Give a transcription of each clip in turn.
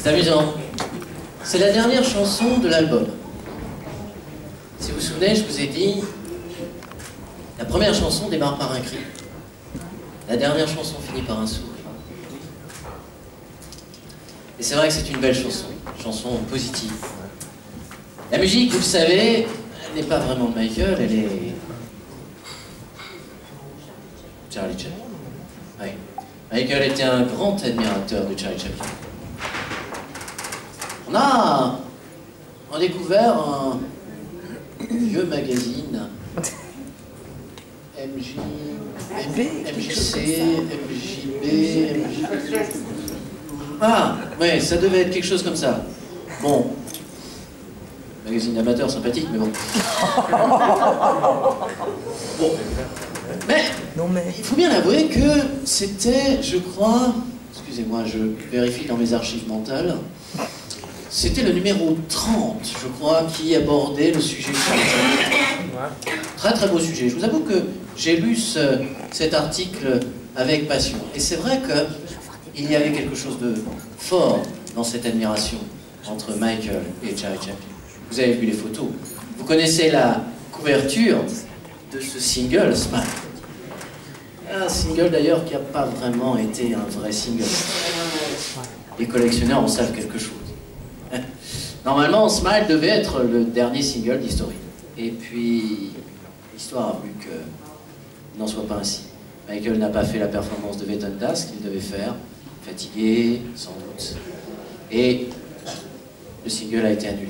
C'est amusant. C'est la dernière chanson de l'album. Si vous vous souvenez, je vous ai dit, la première chanson démarre par un cri. La dernière chanson finit par un sourire. Et c'est vrai que c'est une belle chanson positive. La musique, vous le savez, elle n'est pas vraiment de Michael, elle est... Charlie Chaplin. Oui. Michael était un grand admirateur de Charlie Chaplin. On a découvert un vieux magazine MJC, MJB, Ah, ouais, ça devait être quelque chose comme ça. Bon, magazine amateur sympathique, mais bon. Bon, mais il faut bien avouer que c'était, je crois, excusez-moi, je vérifie dans mes archives mentales, c'était le numéro 30, je crois, qui abordait le sujet. Très très beau sujet. Je vous avoue que j'ai lu cet article avec passion. Et c'est vrai qu'il y avait quelque chose de fort dans cette admiration entre Michael et Charlie Chaplin. Vous avez vu les photos. Vous connaissez la couverture de ce single, Smile. Un single d'ailleurs qui n'a pas vraiment été un vrai single. Les collectionneurs en savent quelque chose. Normalement, Smile devait être le dernier single d'History. Et puis, l'histoire a voulu qu'il n'en soit pas ainsi. Michael n'a pas fait la performance de Vedantas qu'il devait faire, fatigué, sans doute. Et le single a été annulé.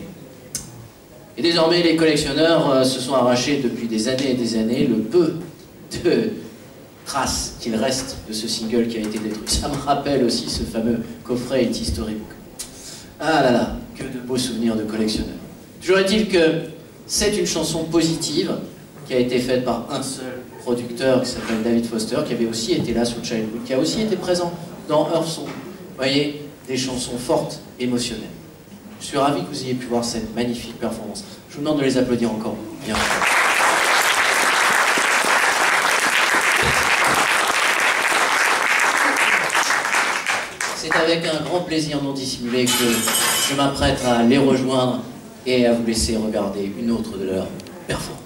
Et désormais, les collectionneurs se sont arrachés depuis des années et des années le peu de traces qu'il reste de ce single qui a été détruit. Ça me rappelle aussi ce fameux coffret It History Book. Ah là là, que de beaux souvenirs de collectionneurs. Toujours est-il que c'est une chanson positive qui a été faite par un seul producteur qui s'appelle David Foster, qui avait aussi été là sur Childhood, qui a aussi été présent dans Earth Song. Vous voyez, des chansons fortes, émotionnelles. Je suis ravi que vous ayez pu voir cette magnifique performance. Je vous demande de les applaudir encore. Bien. C'est avec un grand plaisir non dissimulé que je m'apprête à les rejoindre et à vous laisser regarder une autre de leurs performances.